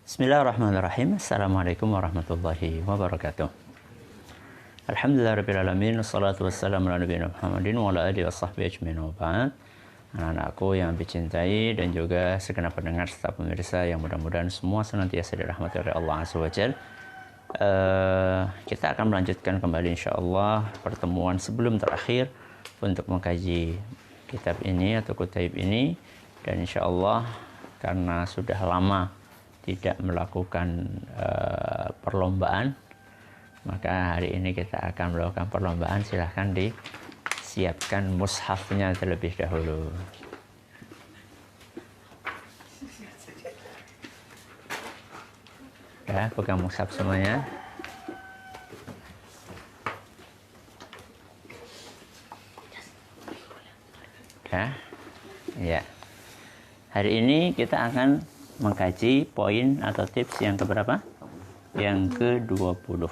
Bismillahirrahmanirrahim. Assalamualaikum warahmatullahi wabarakatuh. Alhamdulillahirrahmanirrahim. Wassalatu wassalamu ala nabiyina Muhammadin wa ala alihi wa sahbihi ajma'in wa ba'd. Anak-anakku yang dicintai dan juga segenap pendengar serta pemirsa yang mudah-mudahan semua senantiasa dirahmati oleh Allah Azza wa Jalla. Kita akan melanjutkan kembali insyaallah pertemuan sebelum terakhir untuk mengkaji kitab ini atau kutaib ini, dan insyaallah karena sudah lama tidak melakukan perlombaan, maka hari ini kita akan melakukan perlombaan. Silahkan disiapkan mushafnya terlebih dahulu. Ya, pegang mushaf semuanya. Ya. Hari ini kita akan mengkaji poin atau tips yang keberapa? Yang ke-20.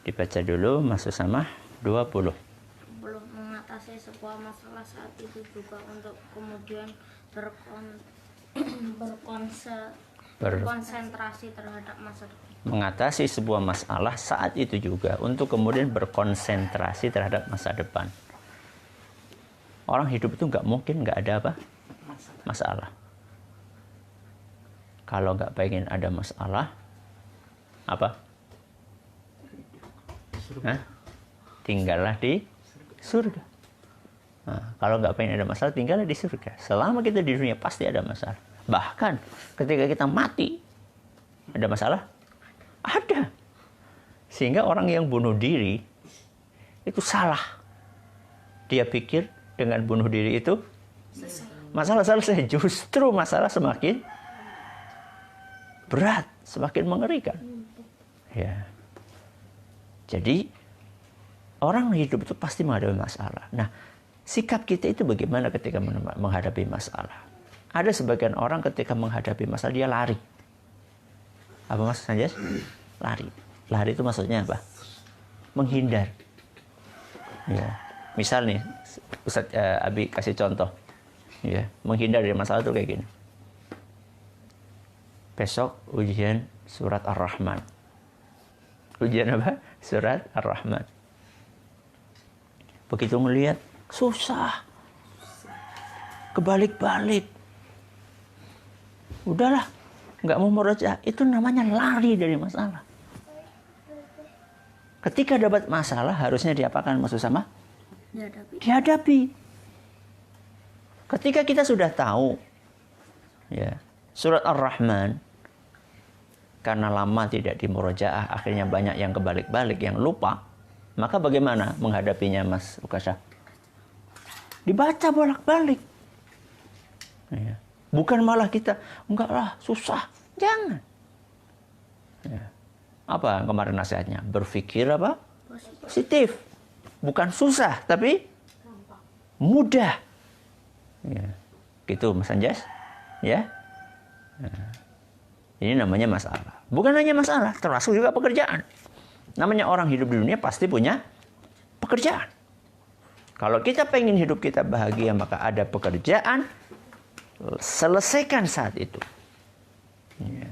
Dibaca dulu Mas Usama. 20. Belum mengatasi sebuah masalah saat itu juga untuk kemudian berkonsentrasi terhadap masa depan. Mengatasi sebuah masalah saat itu juga untuk kemudian berkonsentrasi terhadap masa depan. Orang hidup itu nggak mungkin nggak ada apa? Masalah. Kalau nggak pengen ada masalah, apa? Tinggallah di surga. Nah, kalau nggak pengen ada masalah, tinggallah di surga. Selama kita di dunia pasti ada masalah. Bahkan ketika kita mati, ada masalah? Ada. Sehingga orang yang bunuh diri itu salah. Dia pikir dengan bunuh diri itu masalah selesai. Justru masalah semakin berat, semakin mengerikan. Ya. Jadi orang hidup itu pasti menghadapi masalah. Nah, sikap kita itu bagaimana ketika menghadapi masalah? Ada sebagian orang ketika menghadapi masalah dia lari. Apa Mas Sanjas? Lari. Lari itu maksudnya apa? Menghindar. Ya. Misal nih, Ustaz Abi kasih contoh. Ya, menghindar dari masalah itu kayak gini. Besok ujian surat Ar-Rahman. Ujian apa? Surat Ar-Rahman. Begitu melihat, susah. Kebalik-balik. Udahlah, nggak mau murojaah. Itu namanya lari dari masalah. Ketika dapat masalah, harusnya diapakan Mas Usama? Dihadapi. Ketika kita sudah tahu, ya, surat Ar-Rahman, karena lama tidak dimurojaah, akhirnya banyak yang kebalik-balik, yang lupa. Maka bagaimana menghadapinya Mas Ukasha? Dibaca bolak-balik. Ya. Bukan malah kita, enggak lah, susah. Jangan. Ya. Apa kemarin nasihatnya? Berpikir apa? Positif. Bukan susah, tapi mudah. Ya. Gitu Mas Anjas. Ya. Nah. Ini namanya masalah. Bukan hanya masalah, termasuk juga pekerjaan. Namanya orang hidup di dunia pasti punya pekerjaan. Kalau kita pengen hidup kita bahagia, maka ada pekerjaan, selesaikan saat itu. Ya.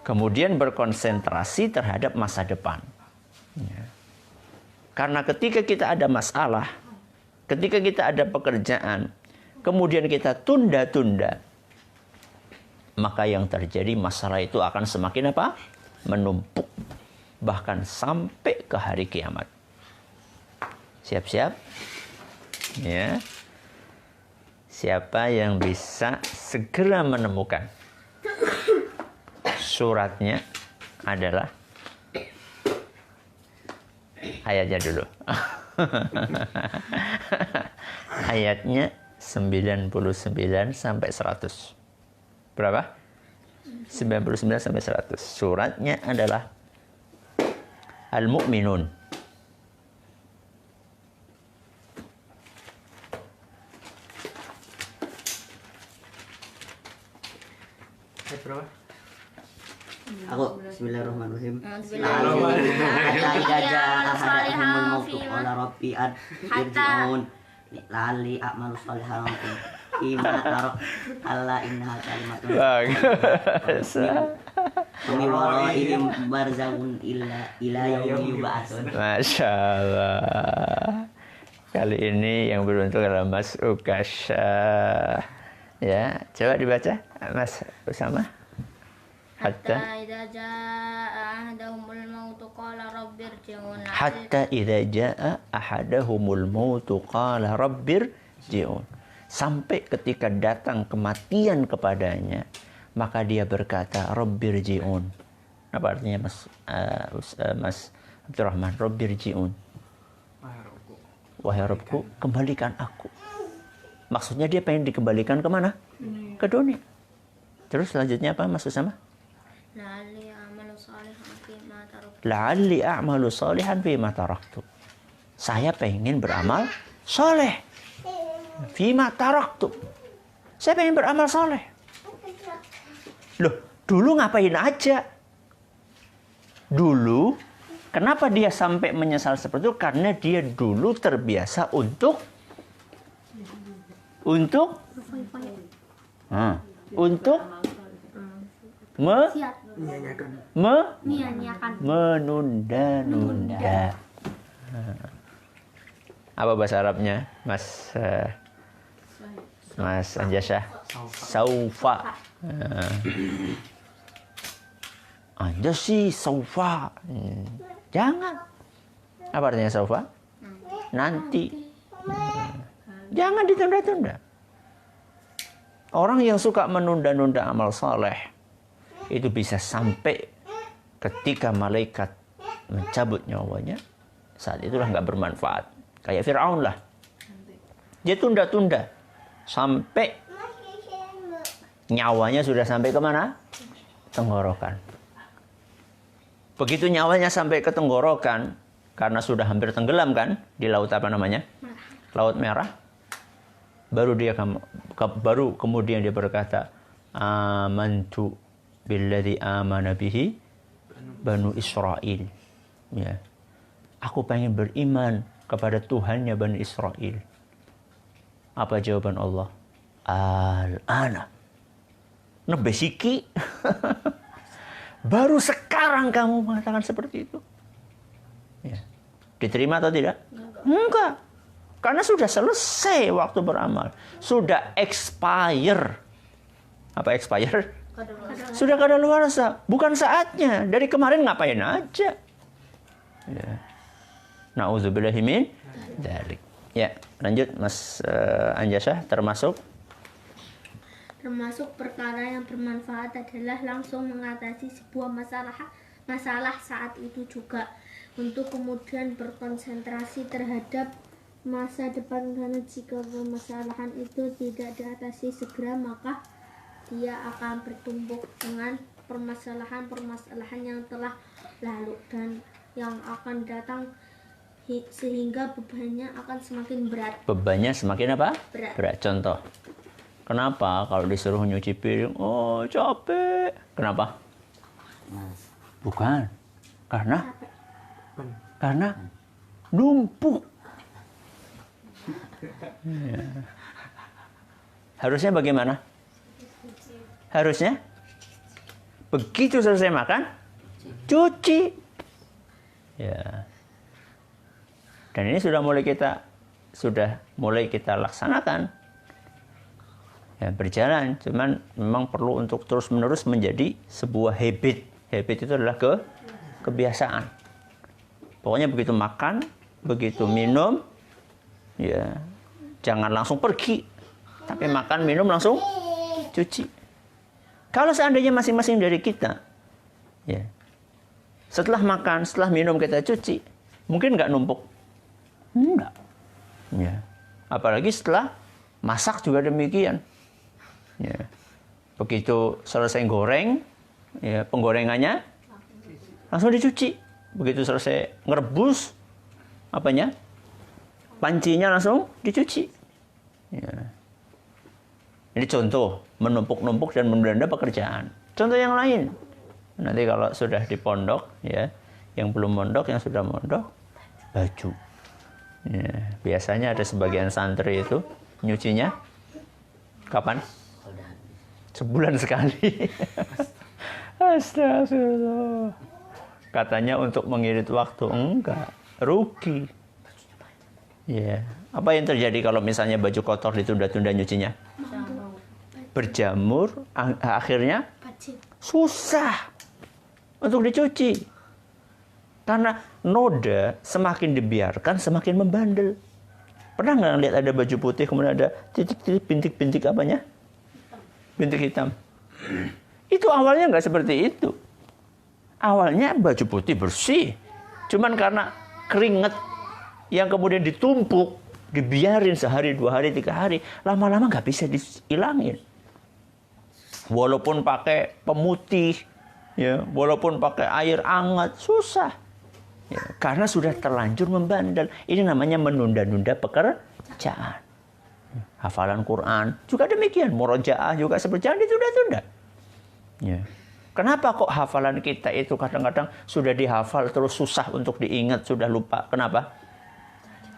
Kemudian berkonsentrasi terhadap masa depan. Ya. Karena ketika kita ada masalah, ketika kita ada pekerjaan, kemudian kita tunda-tunda, maka yang terjadi masalah itu akan semakin apa? Menumpuk. Bahkan sampai ke hari kiamat. Siap-siap? Ya. Siapa yang bisa segera menemukan suratnya adalah ayatnya dulu. Ayatnya 99 sampai 100. Berapa? 99 sampai 100. Suratnya adalah Al-Mu'minun. Berapa? Aku Bismillahirrahmanirrahim. Ima tarok Allah inna kalimatun. Bagus. Kami waraihim barzakhun ila yaumi yub'atsun. Masya Allah. Kali ini yang beruntung adalah Mas Ukasha. Ya, coba dibaca Mas Usama. Hatta idza jaa ahadahumul maut qala rabbirji'un. Hatta idza jaa ahadahumul maut qala rabbirji'un. Sampai ketika datang kematian kepadanya, maka dia berkata rabbirji'un. Apa artinya Mas Abdurrahman? Rabbirji'un. Wahai Rabbku, kembalikan aku. Maksudnya dia pengen dikembalikan kemana? Ke dunia. Terus selanjutnya apa Mas Usama? La'alli a'malu shalihan fima taraktu. La'alli a'malu shalihan fima taraktu. Saya pengen beramal soleh. Fima taraktu. Saya pengen beramal soleh. Loh, dulu ngapain aja? Dulu, kenapa dia sampai menyesal seperti itu? Karena dia dulu terbiasa untuk menunda-nunda. Apa bahasa Arabnya, Mas Anjasah? Saufa. Anda sih saufa. Jangan. Apa artinya saufa? Nanti. Jangan ditunda-tunda. Orang yang suka menunda-nunda amal saleh itu bisa sampai ketika malaikat mencabut nyawanya, saat itulah nggak bermanfaat. Kayak Fir'aun lah. Dia tunda-tunda sampai nyawanya sudah sampai kemana? Tenggorokan. Begitu nyawanya sampai ke tenggorokan, karena sudah hampir tenggelam kan di laut apa namanya? Laut Merah. Baru kemudian dia berkata, amantu billadzi amana bihi Banu Israel. Ya. Aku pengen beriman kepada Tuhannya Bani Israel. Apa jawaban Allah? Al-ana. Nebesiki. Baru sekarang kamu mengatakan seperti itu. Ya. Diterima atau tidak? Enggak. Karena sudah selesai waktu beramal. Sudah expire. Apa expire? Sudah kadaluarsa. Bukan saatnya. Dari kemarin ngapain aja. Ya. Na'udzubillahi min dzalik. Ya, lanjut Mas Anjasah. Termasuk perkara yang bermanfaat adalah langsung mengatasi sebuah masalah saat itu juga, untuk kemudian berkonsentrasi terhadap masa depan, karena jika permasalahan itu tidak diatasi segera, maka dia akan bertumbuk dengan permasalahan yang telah lalu dan yang akan datang, sehingga bebannya akan semakin berat. Bebannya semakin apa? Berat. Contoh. Kenapa kalau disuruh nyuci piring? Oh, capek. Kenapa? Bukan. Karena numpuk. Ya. Harusnya bagaimana? Harusnya begitu selesai makan, cuci. Ya. Dan ini sudah mulai kita laksanakan. Ya, berjalan, cuman memang perlu untuk terus-menerus menjadi sebuah habit. Habit itu adalah kebiasaan. Pokoknya begitu makan, begitu minum, ya jangan langsung pergi, tapi makan minum langsung cuci. Kalau seandainya masing-masing dari kita, ya setelah makan, setelah minum kita cuci, mungkin nggak numpuk? Enggak. Ya. Apalagi setelah masak juga demikian. Ya. Begitu selesai goreng, ya penggorengannya langsung dicuci. Begitu selesai ngerebus, apanya? Pancinya langsung dicuci. Ya. Ini contoh menumpuk-numpuk dan menunda pekerjaan. Contoh yang lain, nanti kalau sudah di pondok, ya, yang belum mondok, yang sudah mondok, baju. Ya, biasanya ada sebagian santri itu nyucinya Kapan? Kalau udah habis. Sebulan sekali. Astagfirullah. Katanya untuk mengirit waktu, enggak, rugi. Ya, apa yang terjadi kalau misalnya baju kotor ditunda-tunda nyucinya? Berjamur, akhirnya susah untuk dicuci. Karena noda semakin dibiarkan semakin membandel. Pernah nggak lihat ada baju putih kemudian ada titik-titik bintik-bintik apanya? Bintik hitam. Itu awalnya nggak seperti itu. Awalnya baju putih bersih. Cuman karena keringat yang kemudian ditumpuk, dibiarin sehari, 2 hari, 3 hari, lama-lama nggak bisa dihilangin. Walaupun pakai pemutih, ya, walaupun pakai air hangat, susah. Ya, karena sudah terlanjur membandel. Ini namanya menunda-nunda pekerjaan. Hafalan Quran juga demikian. Murojaah juga seperti yang ditunda-tunda. Ya. Kenapa kok hafalan kita itu kadang-kadang sudah dihafal terus susah untuk diingat, sudah lupa? Kenapa?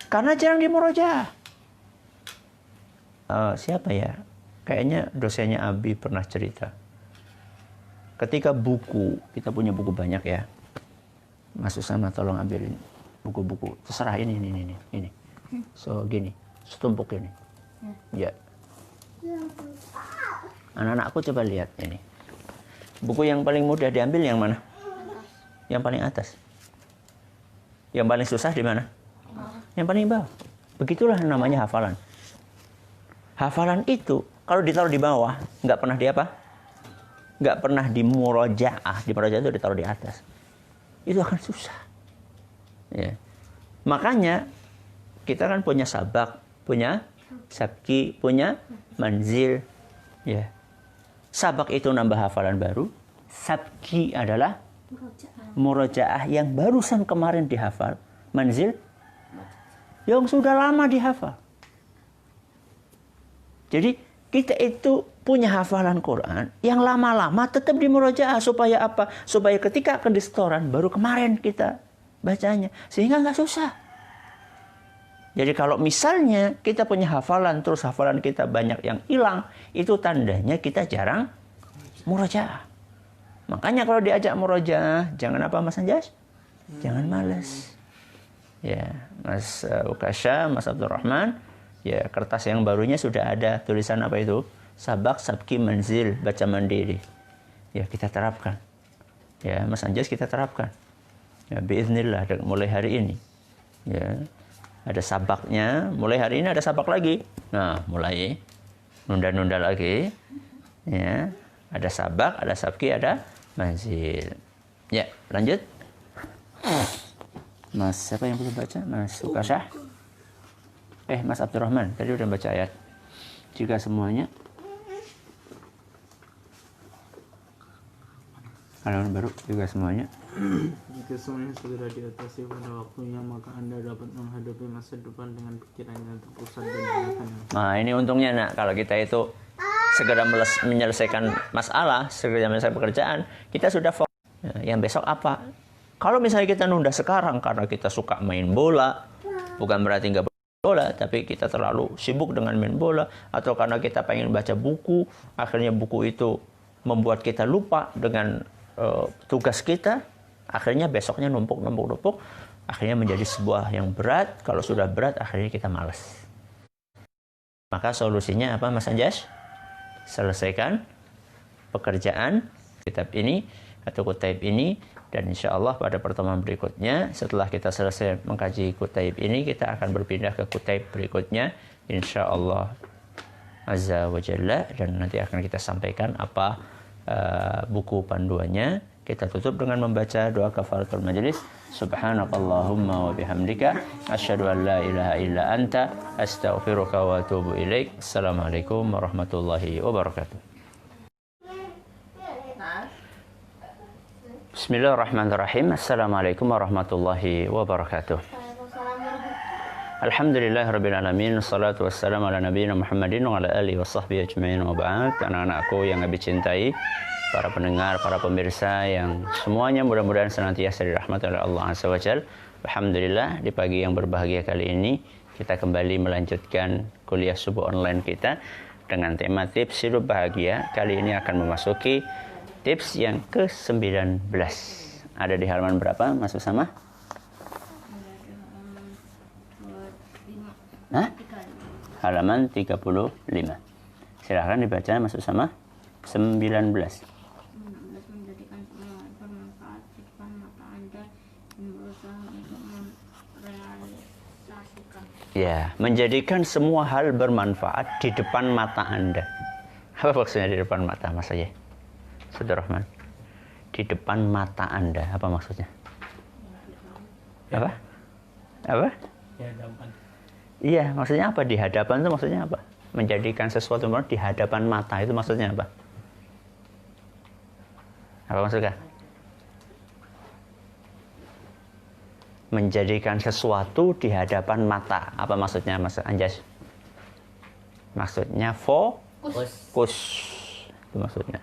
Karena jarang dimurojaah. Siapa ya? Kayaknya dosennya Abi pernah cerita. Ketika buku, kita punya buku banyak ya. Mas Usama tolong ambilin buku-buku. Terserah ini. So gini, setumpuk ini. Ya. Anak-anakku coba lihat ini. Buku yang paling mudah diambil yang mana? Yang paling atas. Yang paling susah di mana? Yang paling bawah. Begitulah namanya hafalan. Hafalan itu kalau ditaruh di bawah, nggak pernah di apa? Nggak pernah di murojaah. Di murojaah itu ditaruh di atas. Itu akan susah. Ya. Makanya kita kan punya sabak, punya sabki, punya manzil. Ya. Sabak itu nambah hafalan baru. Sabki adalah murojaah yang barusan kemarin dihafal. Manzil yang sudah lama dihafal. Jadi kita itu punya hafalan Quran yang lama-lama tetap di murojaah. Supaya apa? Supaya ketika akan di setoran baru kemarin kita bacanya. Sehingga nggak susah. Jadi kalau misalnya kita punya hafalan terus hafalan kita banyak yang hilang, itu tandanya kita jarang murojaah. Makanya kalau diajak murojaah, jangan apa Mas Anjas? Jangan malas. Ya, Mas Ukasha, Mas Abdurrahman, ya kertas yang barunya sudah ada tulisan apa itu? Sabak, sabki, manzil, baca mandiri. Ya kita terapkan. Ya Mas Anjas kita terapkan. Ya biiznillah mulai hari ini. Ya. Ada sabaknya, mulai hari ini ada sabak lagi. Nah, mulai nunda-nunda lagi. Ya, ada sabak, ada sabki, ada manzil. Ya, lanjut. Mas, siapa yang belum baca? Mas Ukasha? Mas Abdurrahman, tadi udah baca ayat. Jika semuanya halaman baru, juga semuanya. Jika semuanya segera diatasi pada waktunya, maka Anda dapat menghadapi masa depan dengan pikiran yang terpusat dan ingatan. Nah, ini untungnya nak, kalau kita itu segera menyelesaikan masalah, segera menyelesaikan pekerjaan, kita sudah fokus. Yang besok apa? Kalau misalnya kita nunda sekarang karena kita suka main bola, bukan berarti nggak bola, tapi kita terlalu sibuk dengan main bola, atau karena kita pengen baca buku, akhirnya buku itu membuat kita lupa dengan tugas kita, akhirnya besoknya numpuk, akhirnya menjadi sebuah yang berat. Kalau sudah berat, akhirnya kita malas. Maka solusinya apa Mas Anjas? Selesaikan pekerjaan kitab ini atau kutaib ini, dan insya Allah pada pertemuan berikutnya setelah kita selesai mengkaji kutaib ini, kita akan berpindah ke kutaib berikutnya insya Allah azza wa jalla, dan nanti akan kita sampaikan apa buku panduannya. Kita tutup dengan membaca doa kafaratul majlis. Subhanakallahumma wa bihamdika asyhadu an la ilaha illa anta astaghfiruka wa atubu ilaik. Assalamualaikum warahmatullahi wabarakatuh. Bismillahirrahmanirrahim. Assalamualaikum warahmatullahi wabarakatuh. Alhamdulillahirabbil alamin. Wassalatu wassalamu ala nabiyina Muhammadin wa ala alihi washabbihi ajmain wa ba'd. Anak-anakku yang Nabi cintai, para pendengar, para pemirsa yang semuanya mudah-mudahan senantiasa dirahmati oleh Allah Azza wa Jalla. Alhamdulillah, di pagi yang berbahagia kali ini kita kembali melanjutkan kuliah subuh online kita dengan tema tips hidup bahagia. Kali ini akan memasuki tips yang ke-19. Ada di halaman berapa, Mas Usama? Hah? Halaman 35. Silahkan dibaca, Mas Usama. 19. Menjadikan semua bermanfaat di depan mata Anda dan berusaha untuk merealisasikan. Ya, menjadikan semua hal bermanfaat di depan mata Anda. Apa maksudnya di depan mata, Mas Ayah? Saudara Rahman. Di depan mata Anda, apa maksudnya? Apa? Apa? Di hadapan. Iya, maksudnya apa? Di hadapan itu maksudnya apa? Menjadikan sesuatu di hadapan mata itu maksudnya apa? Apa maksudnya? Menjadikan sesuatu di hadapan mata. Apa maksudnya, Mas Anjas? Maksudnya fokus. Itu maksudnya.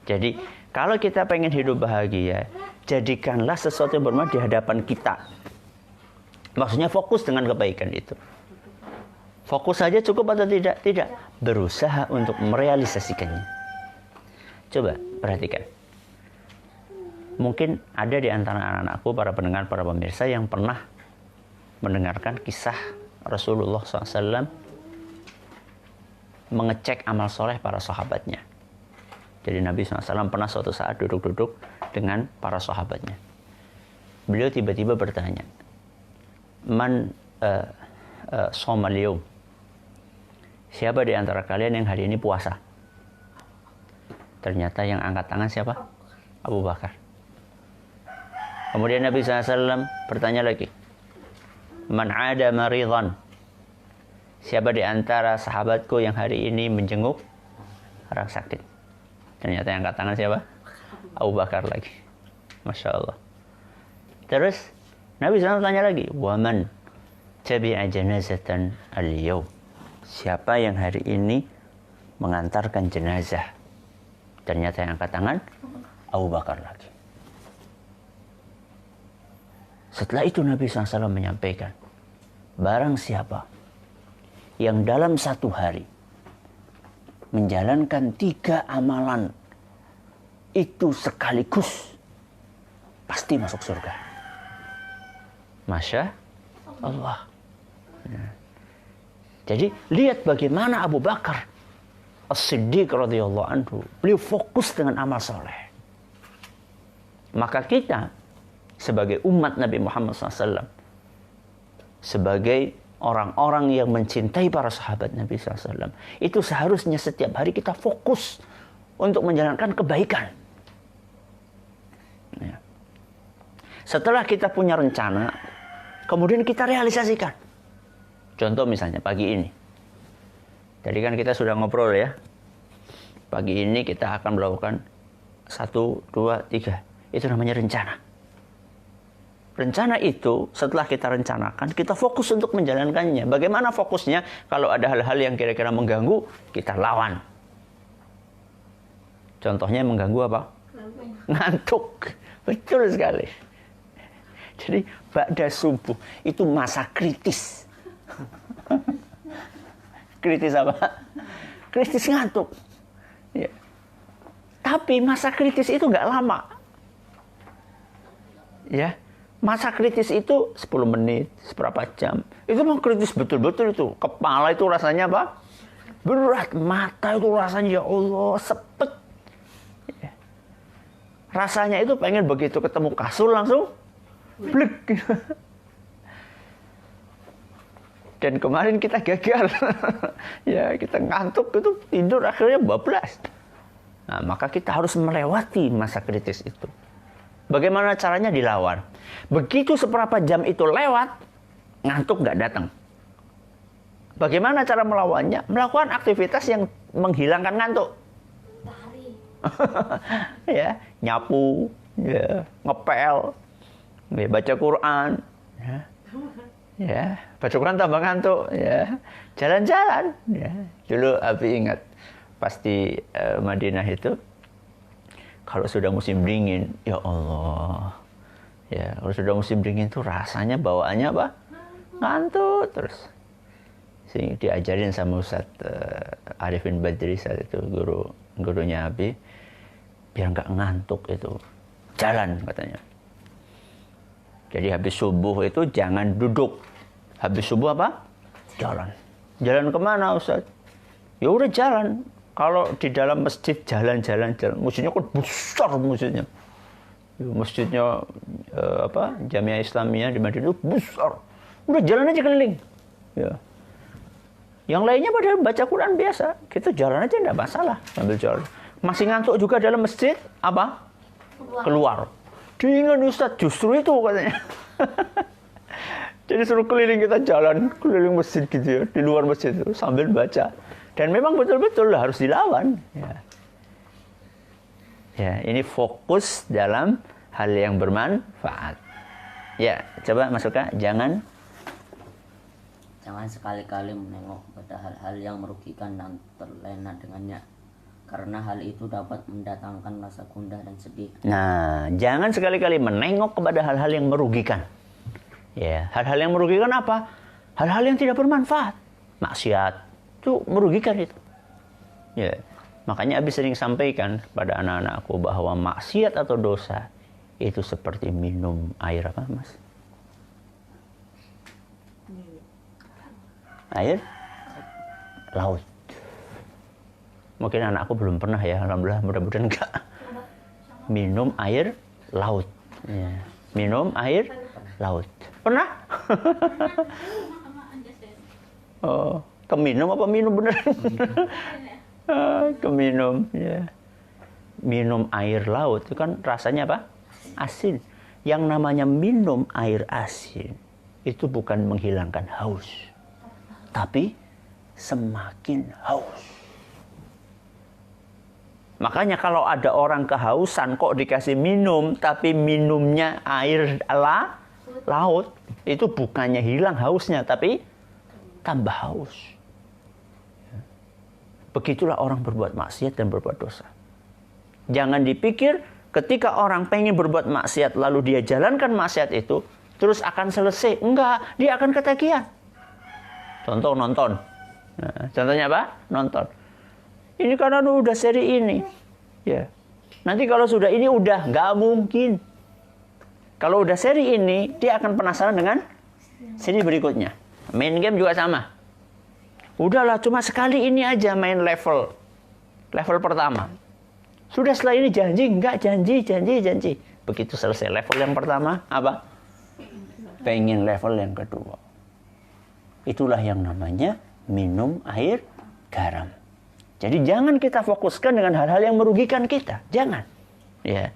Jadi, kalau kita pengen hidup bahagia, jadikanlah sesuatu yang bermanfaat di hadapan kita. Maksudnya fokus dengan kebaikan itu. Fokus saja cukup atau tidak? Tidak. Berusaha untuk merealisasikannya. Coba perhatikan. Mungkin ada di antara anak-anakku, para pendengar, para pemirsa yang pernah mendengarkan kisah Rasulullah SAW mengecek amal soleh para sahabatnya. Jadi Nabi SAW pernah suatu saat duduk-duduk dengan para sahabatnya. Beliau tiba-tiba bertanya, Man somal yaum? Siapa di antara kalian yang hari ini puasa? Ternyata yang angkat tangan siapa? Abu Bakar. Kemudian Nabi SAW bertanya lagi, Man ada maridhan? Siapa di antara sahabatku yang hari ini menjenguk orang sakit? Ternyata yang angkat tangan siapa? Abu Bakar lagi. Masya Allah. Terus Nabi SAW tanya lagi, Waman tabi'a janazatan al-yawm? Siapa yang hari ini mengantarkan jenazah? Ternyata yang angkat tangan Abu Bakar lagi. Setelah itu Nabi SAW menyampaikan, barang siapa yang dalam satu hari menjalankan 3 amalan itu sekaligus, pasti masuk surga. Masya Allah. Ya. Jadi lihat bagaimana Abu Bakar As-Siddiq radhiyallahu anhu, beliau fokus dengan amal soleh. Maka kita sebagai umat Nabi Muhammad SAW, sebagai orang-orang yang mencintai para sahabat Nabi SAW, itu seharusnya setiap hari kita fokus untuk menjalankan kebaikan. Ya. Setelah kita punya rencana, kemudian kita realisasikan. Contoh misalnya pagi ini. Tadi kan kita sudah ngobrol ya. Pagi ini kita akan melakukan 1, 2, 3. Itu namanya rencana. Rencana itu setelah kita rencanakan, kita fokus untuk menjalankannya. Bagaimana fokusnya? Kalau ada hal-hal yang kira-kira mengganggu, kita lawan. Contohnya mengganggu apa? Ngantuk. Betul sekali. Jadi ba'da subuh itu masa kritis. Kritis apa? Kritis ngantuk. Ya. Tapi masa kritis itu nggak lama. Ya, masa kritis itu 10 menit, seberapa jam. Itu mau kritis betul-betul itu. Kepala itu rasanya apa? Berat. Mata itu rasanya ya Allah sepet. Ya. Rasanya itu pengen begitu ketemu kasur langsung blek. Dan kemarin kita gagal. Ya, kita ngantuk itu tidur akhirnya bablas. Nah, maka kita harus melewati masa kritis itu. Bagaimana caranya? Dilawan. Begitu seberapa jam itu lewat, ngantuk nggak datang. Bagaimana cara melawannya? Melakukan aktivitas yang menghilangkan ngantuk. Ya, nyapu, ya, ngepel, ya, baca Quran, ya, baca Quran tambah ngantuk, ya, jalan-jalan, ya. Dulu Abi ingat pasti Madinah itu kalau sudah musim dingin, ya Allah, ya, kalau sudah musim dingin tuh rasanya bawaannya apa? Ngantuk terus. diajarin sama Ustadz Arifin Badri saat itu, gurunya Abi, biar nggak ngantuk itu jalan katanya. Jadi habis subuh itu jangan duduk, habis subuh apa? Jalan. Jalan kemana Ustadz? Ya udah jalan. Kalau di dalam masjid jalan. Masjidnya kan besar masjidnya. Masjidnya Jamiah Islamiyah di Madinah itu besar. Udah jalan aja keliling. Ya. Yang lainnya pada baca Quran biasa. Kita jalan aja enggak masalah sambil jalan. Masih ngantuk juga dalam masjid, apa? Keluar. Dingin Ustaz, justru itu katanya. Jadi suruh keliling, kita jalan keliling masjid gitu ya, di luar masjid itu sambil baca. Dan memang betul-betul harus dilawan. Ya, ini fokus dalam hal yang bermanfaat. Ya, coba Mas Luka, jangan sekali-kali menengok pada hal-hal yang merugikan dan terlena dengannya, karena hal itu dapat mendatangkan rasa gundah dan sedih. Nah, jangan sekali-kali menengok kepada hal-hal yang merugikan. Ya, hal-hal yang merugikan apa? Hal-hal yang tidak bermanfaat. Maksiat itu merugikan itu. Ya, makanya Abi sering sampaikan pada anak-anakku bahwa maksiat atau dosa itu seperti minum air apa, Mas? Air laut. Mungkin anakku belum pernah ya, alhamdulillah, mudah-mudahan enggak. Minum air laut. Ya. Minum air laut. Pernah? Oh, keminum apa minum bener? Keminum, ya. Minum air laut itu kan rasanya apa? Asin. Yang namanya minum air asin itu bukan menghilangkan haus, tapi semakin haus. Makanya kalau ada orang kehausan kok dikasih minum, tapi minumnya air laut, itu bukannya hilang hausnya, tapi tambah haus. Begitulah orang berbuat maksiat dan berbuat dosa. Jangan dipikir ketika orang pengen berbuat maksiat lalu dia jalankan maksiat itu, terus akan selesai. Enggak, dia akan ketagihan. Contoh nonton. Nah, contohnya apa? Nonton. Ini karena udah seri ini. Ya. Nanti kalau sudah ini udah nggak mungkin. Kalau udah seri ini, dia akan penasaran dengan seri berikutnya. Main game juga sama. Udahlah, cuma sekali ini aja main level pertama. Sudah setelah ini janji, enggak janji. Begitu selesai level yang pertama, apa? Pengen level yang kedua. Itulah yang namanya minum air garam. Jadi jangan kita fokuskan dengan hal-hal yang merugikan kita. Jangan. Ya.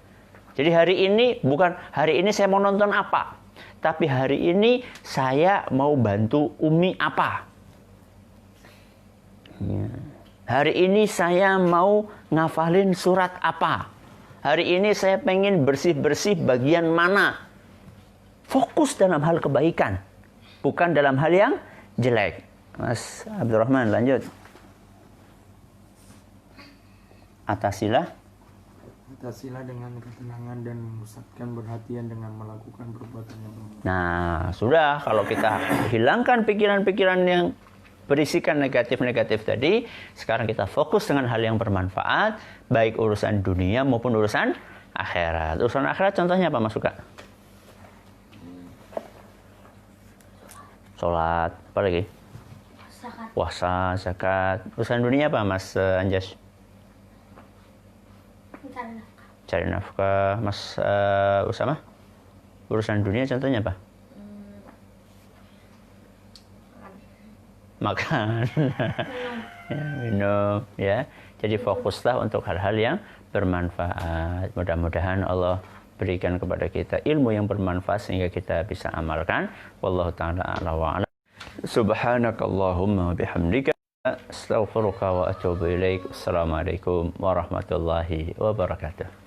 Jadi hari ini bukan hari ini saya mau nonton apa. Tapi hari ini saya mau bantu Umi apa. Ya. Hari ini saya mau ngafalin surat apa. Hari ini saya pengen bersih-bersih bagian mana. Fokus dalam hal kebaikan. Bukan dalam hal yang jelek. Mas Abdurrahman, lanjut. Atasilah dengan ketenangan dan memusatkan perhatian dengan melakukan perbuatan yang baik. Nah, sudah. Kalau kita hilangkan pikiran-pikiran yang berisikan negatif-negatif tadi, sekarang kita fokus dengan hal yang bermanfaat, baik urusan dunia maupun urusan akhirat. Urusan akhirat contohnya apa, Mas Suka? Sholat, apa lagi? Puasa, zakat. Urusan dunia apa, Mas Anjas? Cari nafkah. Mas Usama? Urusan dunia contohnya apa? Makan. Ya, minum. Ya. Jadi fokuslah untuk hal-hal yang bermanfaat. Mudah-mudahan Allah berikan kepada kita ilmu yang bermanfaat sehingga kita bisa amalkan. Wallahu ta'ala a'la wa a'lam. Subhanakallahumma bihamdika astaghfiruka wa atubu ilaik. Assalamualaikum warahmatullahi wabarakatuh.